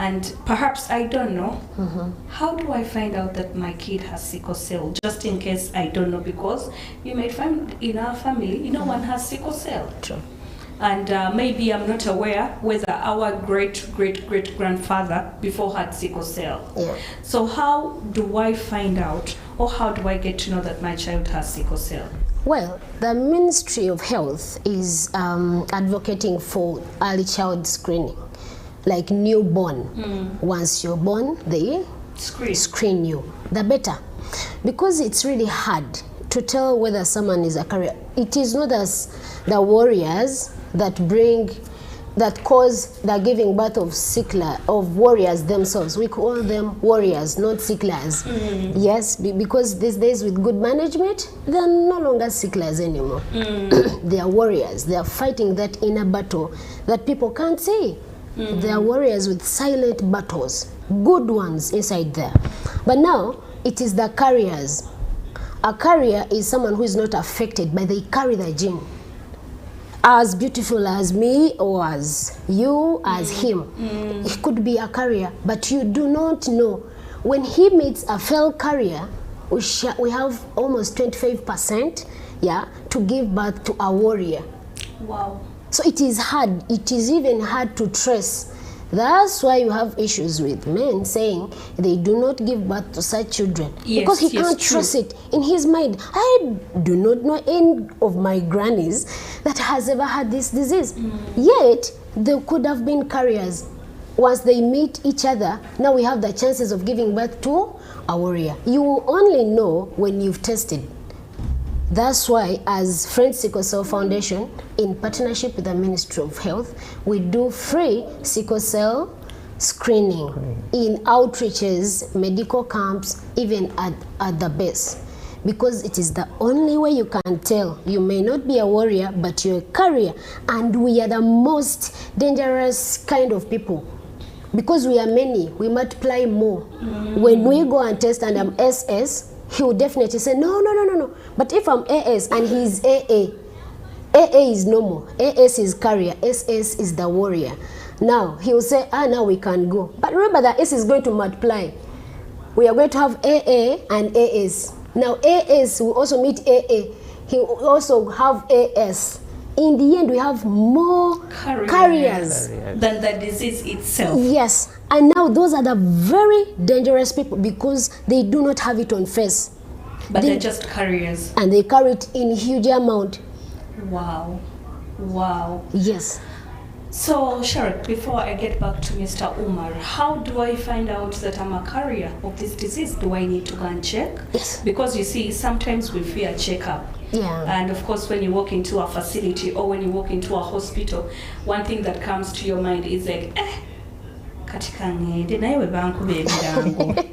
and perhaps I don't know. How do I find out that my kid has sickle cell? Just in case I don't know, because you might find in our family, no one has sickle cell. True. And maybe I'm not aware whether our great-great-great-grandfather before had sickle cell. Yeah. So how do I find out, or how do I get to know that my child has sickle cell? Well, the Ministry of Health is advocating for early child screening, like newborn. Once you're born, they screen you. The better, because it's really hard to tell whether someone is a carrier. It is not as the warriors that cause the giving birth of warriors themselves. We call them warriors, not sicklers. Yes, because these days with good management, they're no longer sicklers anymore. They are warriors. They are fighting that inner battle that people can't see. They are warriors with silent battles, good ones inside there. But now it is the carriers. A carrier is someone who is not affected, but they carry the gene. As beautiful as me, or as you, as him. He could be a carrier, but you do not know. When he meets a fellow carrier, we have almost 25%, to give birth to a warrior. Wow. So it is hard. It is even hard to trace. That's why you have issues with men saying they do not give birth to such children. Because he can't trust it in his mind. I do not know any of my grannies that has ever had this disease. Yet, they could have been carriers. Once they meet each other, now we have the chances of giving birth to a warrior. You will only know when you've tested. That's why, as Friends Sickle Cell Foundation, in partnership with the Ministry of Health, we do free sickle cell screening in outreaches, medical camps, even at the base. Because it is the only way you can tell. You may not be a warrior, but you're a carrier. And we are the most dangerous kind of people. Because we are many, we multiply more. When we go and test and I'm SS, he will definitely say, no. But if I'm AS and he's AA is normal, AS is carrier, SS is the warrior. Now, he will say, now we can go. But remember that S is going to multiply. We are going to have AA and AS. Now, AS will also meet AA. He will also have AS. In the end, we have more carriers than the disease itself. Yes. And now those are the very dangerous people because they do not have it on face. But they're just carriers. And they carry it in huge amount. Wow. Wow. Yes. So, Sharik, before I get back to Mr. Umar, how do I find out that I'm a carrier of this disease? Do I need to go and check? Yes. Because you see, sometimes we fear checkup. Yeah. And of course, when you walk into a facility or when you walk into a hospital, one thing that comes to your mind is like, katika ngede na iwe banku bebirango.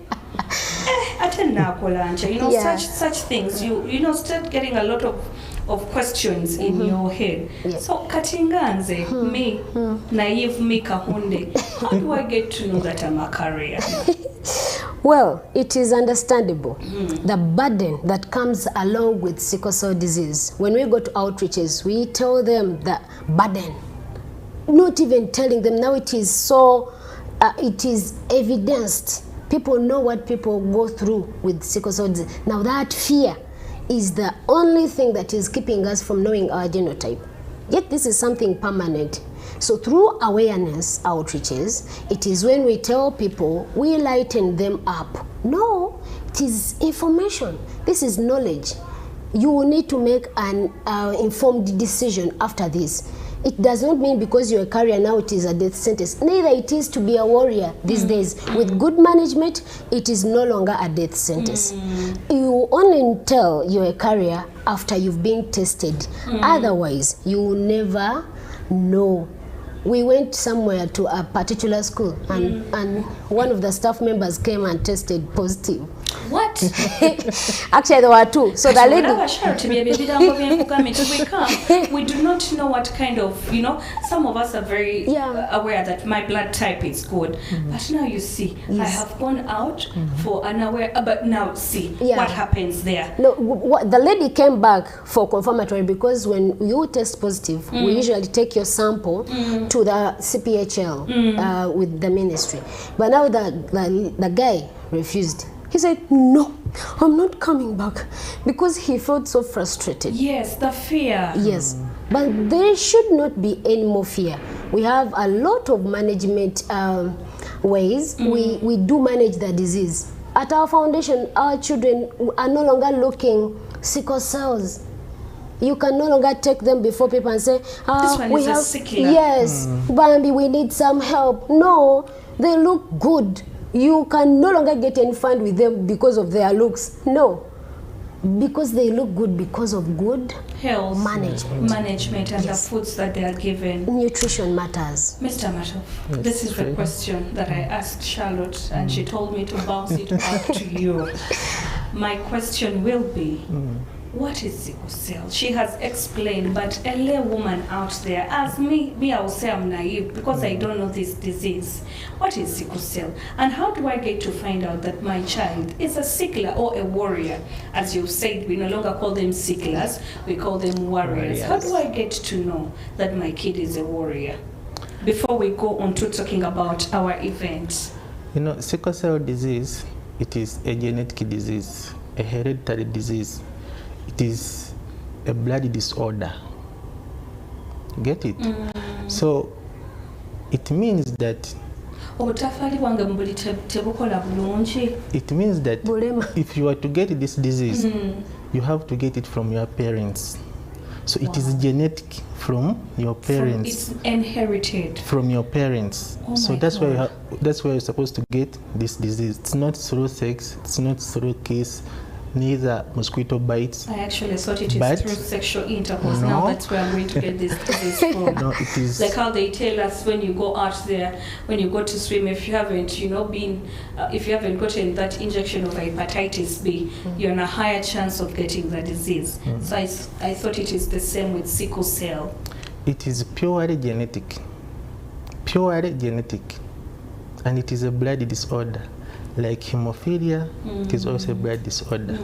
Such things. You start getting a lot of questions in your head. Yeah. So katinganze, me, naive me kahunde, how do I get to know that I'm a carrier? Well, it is understandable. The burden that comes along with sickle cell disease. When we go to outreaches, we tell them the burden. Not even telling them, now it is so, it is evidenced. People know what people go through with sickle cell disease. Now that fear is the only thing that is keeping us from knowing our genotype. Yet this is something permanent. So through awareness outreaches, it is when we tell people, we lighten them up. No, it is information. This is knowledge. You will need to make an informed decision after this. It does not mean because you're a carrier now it is a death sentence. Neither it is to be a warrior these days. With good management, it is no longer a death sentence. You only tell you're a carrier after you've been tested. Otherwise, you will never know. We went somewhere to a particular school and one of the staff members came and tested positive. What? Actually, there were two. So the lady. We do not know what kind of, some of us are very aware that my blood type is good. But now you see, I have gone out for an aware, but now see what happens there. No, the lady came back for confirmatory because when you test positive, we usually take your sample to the CPHL with the ministry. But now the guy refused. He said, no, I'm not coming back, because he felt so frustrated. Yes, the fear. Yes, but there should not be any more fear. We have a lot of management ways. We do manage the disease. At our foundation, our children are no longer looking sickle cells. You can no longer take them before people and say, this one we is have, a sickler. yes, Bambi, we need some help. No, they look good. You can no longer get any fund with them because of their looks. No, because they look good because of good health management and the foods that they are given. Nutrition matters. Mr. Matov, this is the question that I asked Charlotte, and she told me to bounce it back to you. My question will be, what is sickle cell? She has explained, but a lay woman out there, as me I will say I'm naive because I don't know this disease. What is sickle cell? And how do I get to find out that my child is a sickler or a warrior? As you've said, we no longer call them sicklers, we call them warriors. How do I get to know that my kid is a warrior? Before we go on to talking about our event. Sickle cell disease, it is a genetic disease, a hereditary disease. It is a blood disorder. Get it? So it means that if you are to get this disease, you have to get it from your parents. So it is genetic from your parents. It's inherited from your parents. So that's why you're supposed to get this disease. It's not through sex. It's not through kiss. Neither mosquito bites. I actually thought it is through sexual intercourse. No. Now that's where I'm going to get this disease from. No, it is like how they tell us when you go out there, when you go to swim, if you haven't, if you haven't gotten that injection of hepatitis B, you're on a higher chance of getting the disease. So I thought it is the same with sickle cell. It is purely genetic, and it is a blood disorder. Like hemophilia, it is also a blood disorder.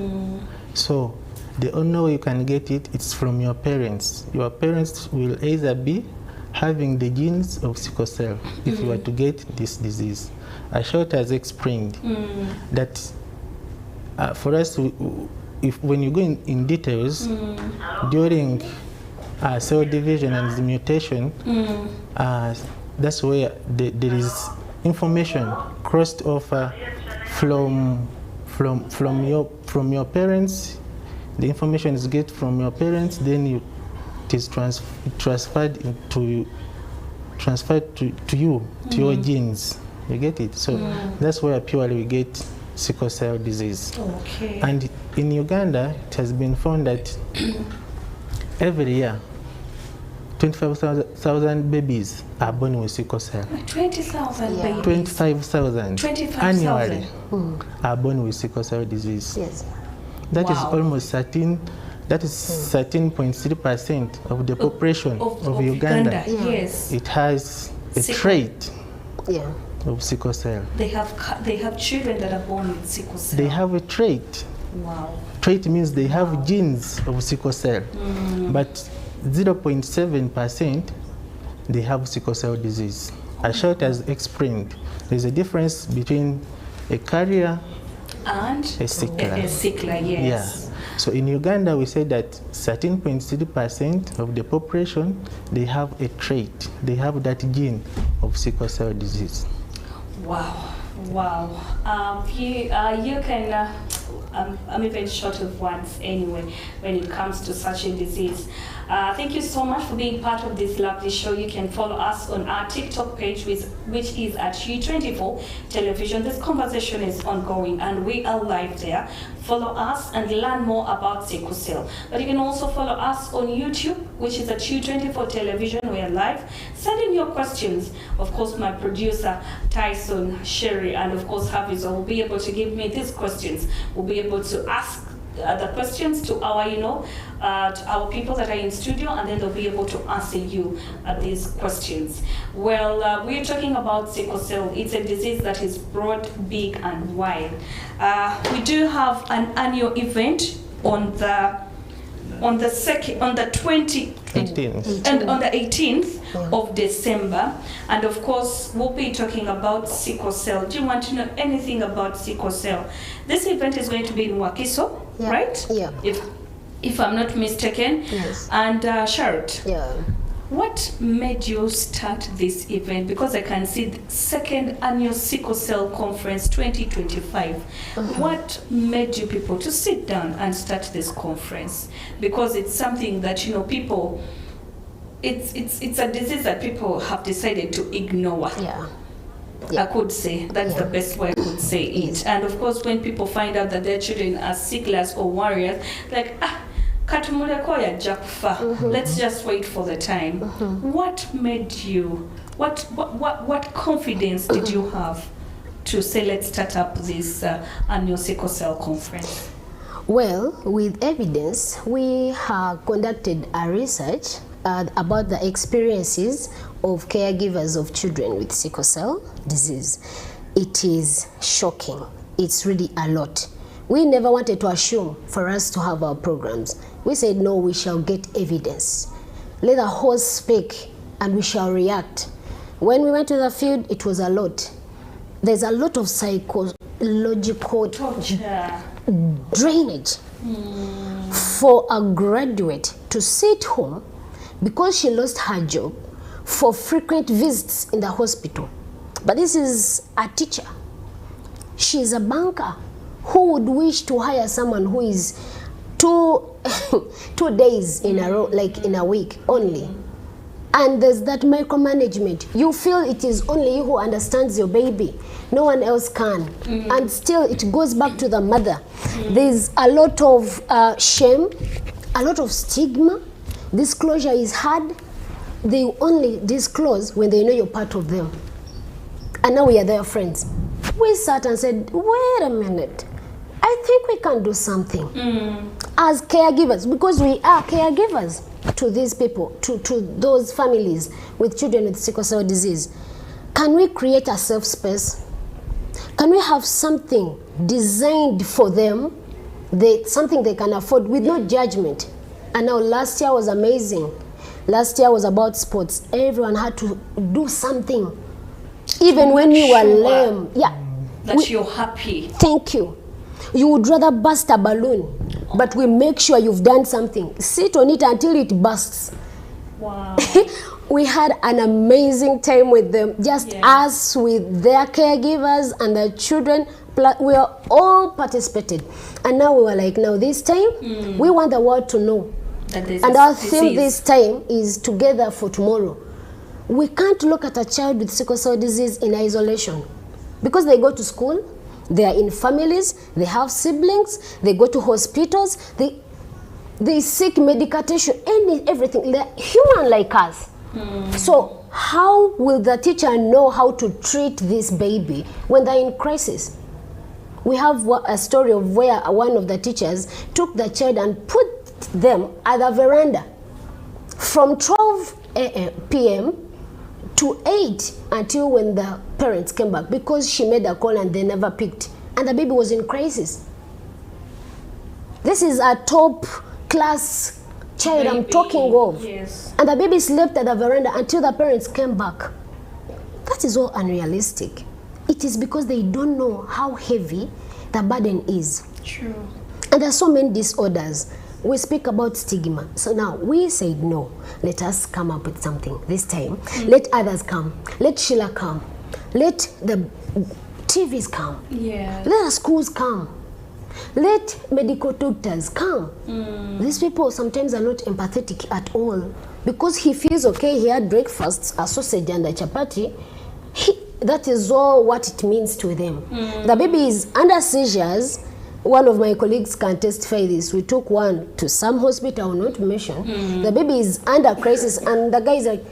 So the only way you can get it, it's from your parents. Your parents will either be having the genes of sickle cell if you are to get this disease. Ashot has explained that for us, when you go in details, during cell division and the mutation, that's where there is information crossed over from your parents. The information is get from your parents, then it is transferred to you, to your genes. You get it? So that's where purely we get sickle cell disease. Okay. And in Uganda, it has been found that every year 25,000 babies are born with sickle cell. 20,000 babies? 25,000 annually are born with sickle cell disease. Yes. That is almost 13.3% of the population of Uganda. Yes. It has a trait of sickle cell. They have children that are born with sickle cell. They have a trait. Wow. Trait means they have genes of sickle cell, but 0.7% they have sickle cell disease. As Short has explained, there's a difference between a carrier and a sickler. A sickler, yes. Yeah. So in Uganda, we say that 13.3% of the population, they have a trait. They have that gene of sickle cell disease. Wow. Wow. You can, I'm even short of words anyway when it comes to such a disease. Thank you so much for being part of this lovely show. You can follow us on our TikTok page, which is at U24 Television. This conversation is ongoing and we are live there. Follow us and learn more about sickle cell. But you can also follow us on YouTube, which is at U24 Television. We are live. Send in your questions. Of course, my producer, Tyson, Sherry, and of course, Hafiz will be able to give me these questions. We'll be able to ask the questions to our, to our people that are in studio, and then they'll be able to answer you these questions. Well, we're talking about sickle cell. It's a disease that is broad, big, and wide. We do have an annual event on the 18th and on the 18th of December, and of course we'll be talking about sickle cell. Do you want to know anything about sickle cell? This event is going to be in Wakiso, right? Yeah. If I'm not mistaken. Yes. And Charlotte. Yeah. What made you start this event? Because I can see the second annual Sickle Cell Conference 2025. What made you people to sit down and start this conference? Because it's something that, people, it's a disease that people have decided to ignore. Yeah. I could say that's the best way I could say it. And of course, when people find out that their children are sicklers or warriors, like, let's just wait for the time. What made you, what confidence did you have to say, let's start up this annual sickle cell conference? Well, with evidence, we have conducted a research about the experiences of caregivers of children with sickle cell disease. It is shocking. It's really a lot. We never wanted to assume for us to have our programs. We said, no, we shall get evidence. Let the horse speak and we shall react. When we went to the field, it was a lot. There's a lot of psychological drainage for a graduate to sit home because she lost her job for frequent visits in the hospital. But this is a teacher. She's a banker. Who would wish to hire someone who is 2 days in a row, like in a week only? And there's that micromanagement. You feel it is only you who understands your baby. No one else can. And still it goes back to the mother. There's a lot of shame, a lot of stigma. Disclosure is hard. They only disclose when they know you're part of them. And now we are their friends. We sat and said, wait a minute. I think we can do something as caregivers, because we are caregivers to these people, to those families with children with sickle cell disease. Can we create a safe space? Can we have something designed for them, something they can afford with no judgment? And now last year was amazing. Last year was about sports. Everyone had to do something. Even when you were lame. Yeah. That you're happy. Thank you. You would rather burst a balloon, but we make sure you've done something. Sit on it until it bursts. Wow. We had an amazing time with them, just us with their caregivers and their children. We are all participated. And now we were like, now this time, we want the world to know. And our theme this time is Together for Tomorrow. We can't look at a child with sickle cell disease in isolation, because they go to school, they are in families, they have siblings, they go to hospitals, they seek medication, everything. They're human like us. So how will the teacher know how to treat this baby when they're in crisis? We have a story of where one of the teachers took the child and put them at the veranda from 12 p.m. to 8 until when the parents came back, because she made a call and they never picked. And the baby was in crisis. This is a top class child baby. I'm talking of. Yes. And the baby slept at the veranda until the parents came back. That is all unrealistic. It is because they don't know how heavy the burden is. True. And there are so many disorders. We speak about stigma. So now we said, no, let us come up with something this time. Let others come. Let Sheila come. Let the TVs come. Yeah. Let the schools come. Let medical doctors come. These people sometimes are not empathetic at all, because he feels okay, he had breakfast, a sausage and a chapati. That is all what it means to them. The baby is under seizures. One of my colleagues can testify this. We took one to some hospital, I will not mention. The baby is under crisis, and the guy is like,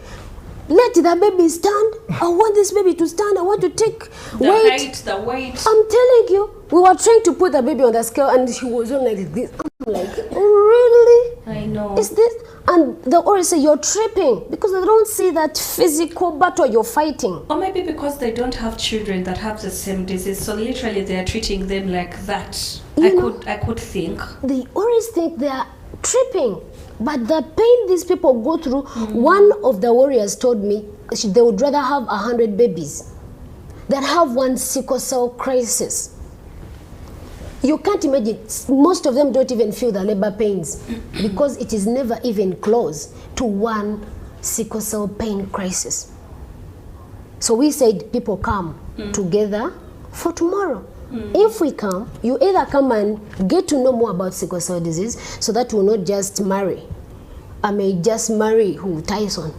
let the baby stand. I want this baby to stand. I want to take weight. The weight. I'm telling you, we were trying to put the baby on the scale, and he was on like this. I'm like, really? I know. Is this? And they always say you're tripping, because they don't see that physical battle you're fighting. Or maybe because they don't have children that have the same disease, so literally they are treating them like that. I could think. They always think they are tripping, but the pain these people go through. One of the warriors told me they would rather have 100 babies than have one sickle cell crisis. You can't imagine. Most of them don't even feel the labor pains because it is never even close to one sickle cell pain crisis. So we said, people come together for tomorrow. If we come, you either come and get to know more about sickle cell disease, so that we will not just marry. I may just marry Tyson,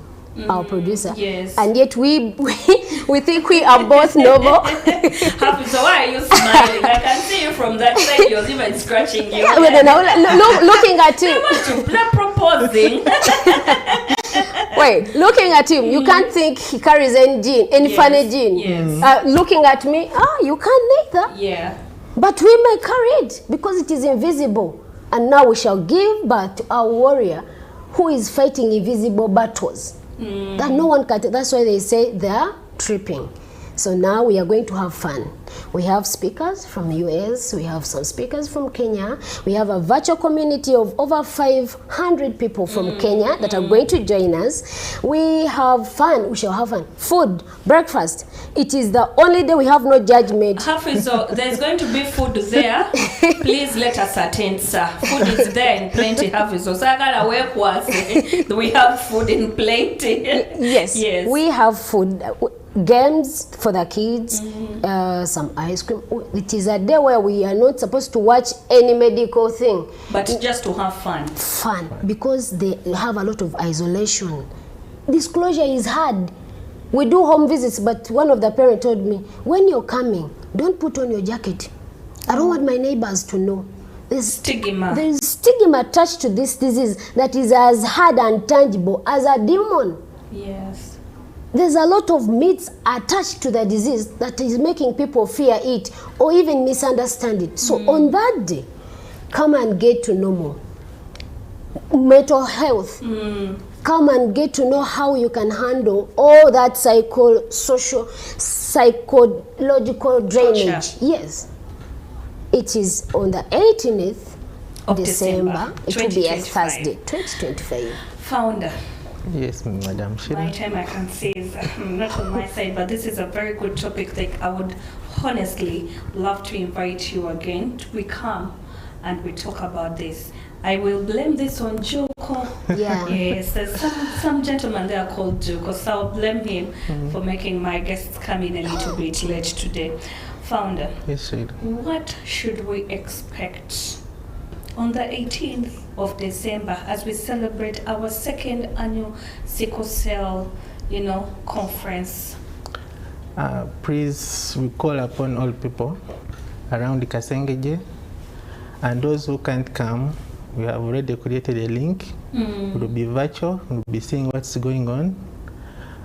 our producer. Yes. And yet we think we are both noble. So why are you smiling? I can see you from that side. You're even scratching your head. Looking at him. Proposing. Wait, looking at him, you can't think he carries any funny gene. Yes. Looking at me, you can't neither. Yeah. But we may carry it because it is invisible. And now we shall give birth to our warrior who is fighting invisible battles that no one can. That's why they say they are tripping. So now we are going to have fun. We have speakers from the US, we have some speakers from Kenya, we have a virtual community of over 500 people from Kenya that are going to join us. We have fun, we shall have fun. Food, breakfast. It is the only day we have no judgment. So there's going to be food there. Please let us attend, sir. Food is there in plenty. We have food in plenty. Yes, yes. We have food. Games for the kids, some ice cream. It is a day where we are not supposed to watch any medical thing, but just to have fun. Fun, because they have a lot of isolation. Disclosure is hard. We do home visits, but one of the parents told me, when you're coming, don't put on your jacket. I don't want my neighbors to know. There's stigma. There's stigma attached to this disease that is as hard and tangible as a demon. Yes. There's a lot of myths attached to the disease that is making people fear it or even misunderstand it. So on that day, come and get to know more. Mental health. Come and get to know how you can handle all that psychological drainage. Torture. Yes. It is on the 18th of December. It will be a Thursday, 2025. Founder. Yes, Madam Shira. My time I can say is not on my side, but this is a very good topic. Like, I would honestly love to invite you again. We come and we talk about this. I will blame this on Joko. Yeah. Yes, there's some gentleman there called Joko, so I'll blame him for making my guests come in a little bit late today. Founder, yes, sir. What should we expect on the 18th of December as we celebrate our second annual sickle cell, conference? Please, we call upon all people around Kasengeje, and those who can't come, we have already created a link. It will be virtual. We'll be seeing what's going on.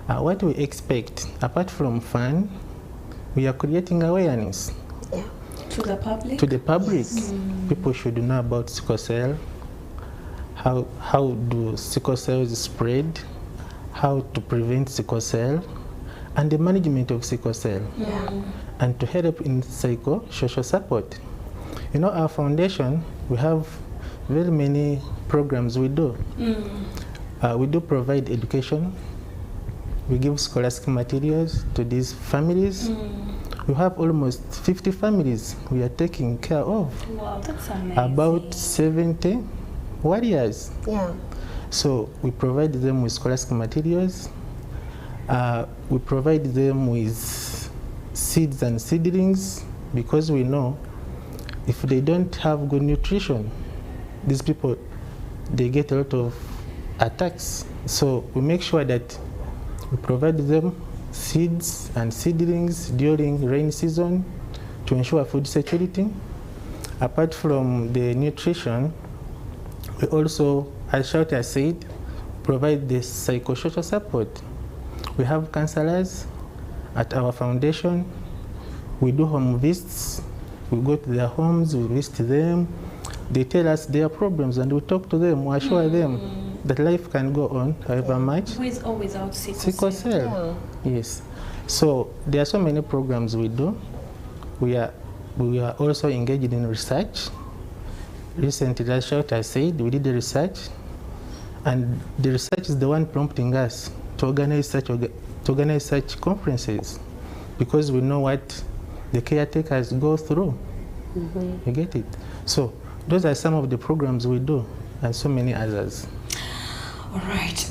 What we expect, apart from fun, we are creating awareness. Yeah. To the public? To the public. Yes. People should know about sickle cell. How do sickle cells spread? How to prevent sickle cell? And the management of sickle cell. Yeah. And to help in psycho-social support. Our foundation, we have very many programs we do. We do provide education. We give scholastic materials to these families. We have almost 50 families we are taking care of. Wow, that's amazing. About 70 warriors. Yeah. So we provide them with scholastic materials. We provide them with seeds and seedlings, because we know if they don't have good nutrition, these people, they get a lot of attacks. So we make sure that we provide them seeds and seedlings during rain season to ensure food security. Apart from the nutrition, we also, as Shelter said, provide the psychosocial support. We have counselors at our foundation. We do home visits. We go to their homes, we visit them. They tell us their problems and we talk to them, we assure them that life can go on however much. With or without sickle cell. Yeah. Yes. So there are so many programs we do. We are also engaged in research. Recently, as Shelter said, we did the research, and the research is the one prompting us to organize such conferences, because we know what the caretakers go through. You get it? So those are some of the programs we do, and so many others. All right.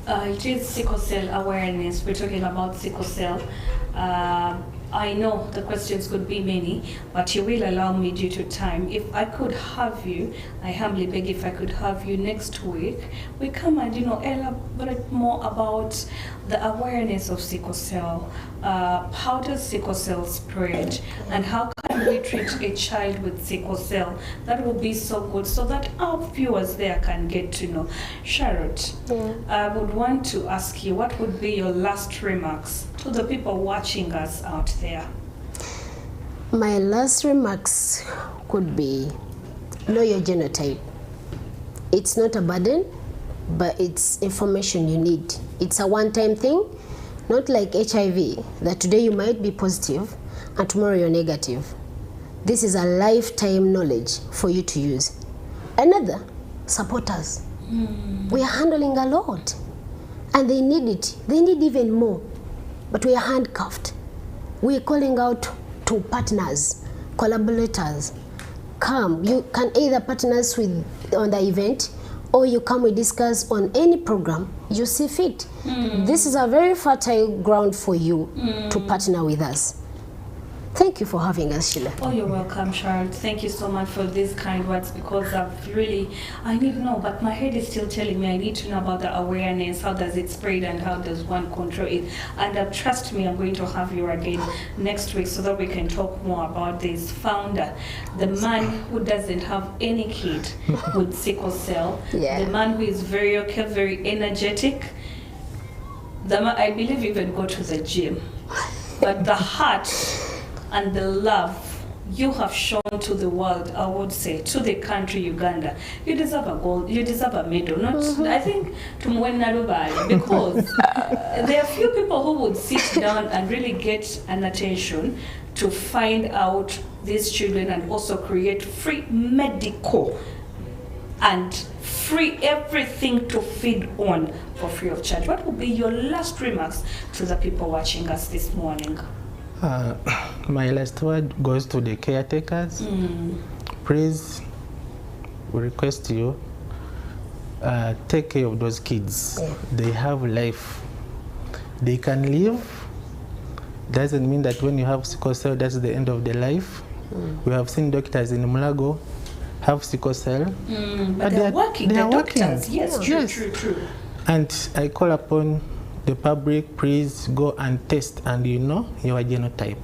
It is sickle cell awareness. We're talking about sickle cell. I know the questions could be many, but you will allow me due to time. If I could have you, I humbly beg if I could have you next week, we come and elaborate more about the awareness of sickle cell. How does sickle cell spread, and how can we treat a child with sickle cell? That would be so good, so that our viewers there can get to know. Charlotte, I would want to ask you, what would be your last remarks to the people watching us out there? My last remarks could be, know your genotype. It's not a burden, but it's information you need. It's a one-time thing, not like HIV, that today you might be positive and tomorrow you're negative. This is a lifetime knowledge for you to use. Another, supporters. We are handling a lot, and they need it. They need even more, but we are handcuffed. We are calling out to partners, collaborators. Come, you can either partners with on the event, or you come, we discuss on any program you see fit. This is a very fertile ground for you to partner with us. Thank you for having us, Sheila. Oh, you're welcome, Charlotte. Thank you so much for these kind words, because I need to know, but my head is still telling me I need to know about the awareness, how does it spread and how does one control it. And trust me, I'm going to have you again next week so that we can talk more about this founder, the man who doesn't have any kid with sickle cell, the man who is very okay, very energetic. The man, I believe, even go to the gym. But the heart and the love you have shown to the world, I would say, to the country Uganda, you deserve a gold, you deserve a medal. Not, I think, to Mwenarubai, because there are few people who would sit down and really get an attention to find out these children and also create free medical and free everything to feed on for free of charge. What would be your last remarks to the people watching us this morning? My last word goes to the caretakers. Please, we request you, take care of those kids. They have life. They can live. Doesn't mean that when you have sickle cell, that's the end of their life. We have seen doctors in Mulago have sickle cell. But they're working. They're doctors. Yes, true. And I call upon the public, please go and test and you know your genotype.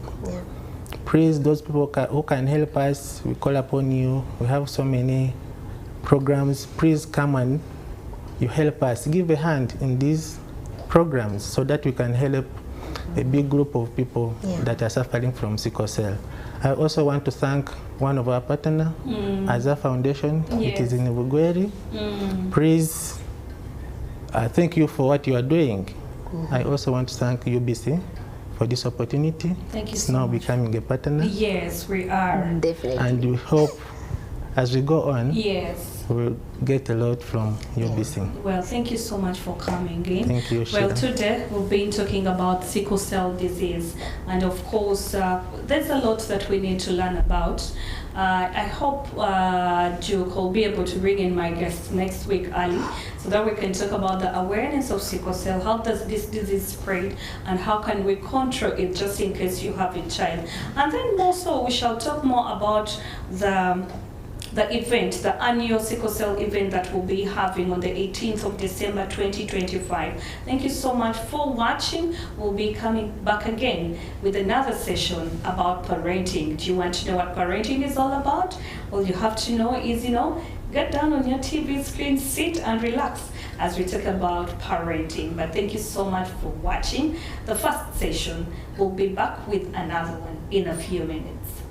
Please, those people who can help us, we call upon you. We have so many programs. Please come and you help us. Give a hand in these programs so that we can help a big group of people that are suffering from sickle cell. I also want to thank one of our partners, as a foundation. It is in Bugweri. Please, thank you for what you are doing. I also want to thank UBC for this opportunity. Thank you it's so now much. Becoming a partner. Yes, we are. Definitely. And we hope as we go on, yes, we'll get a lot from your BC. Well, thank you so much for coming in. Thank you, Sheila. Well, today we've been talking about sickle cell disease, and of course, there's a lot that we need to learn about. I hope Duke will be able to bring in my guests next week early so that we can talk about the awareness of sickle cell, how does this disease spread, and how can we control it just in case you have a child. And then also we shall talk more about the event, the annual sickle cell event that we'll be having on the 18th of December 2025. Thank you so much for watching. We'll be coming back again with another session about parenting. Do you want to know what parenting is all about? All you have to know is, get down on your TV screen, sit and relax as we talk about parenting. But thank you so much for watching the first session. We'll be back with another one in a few minutes.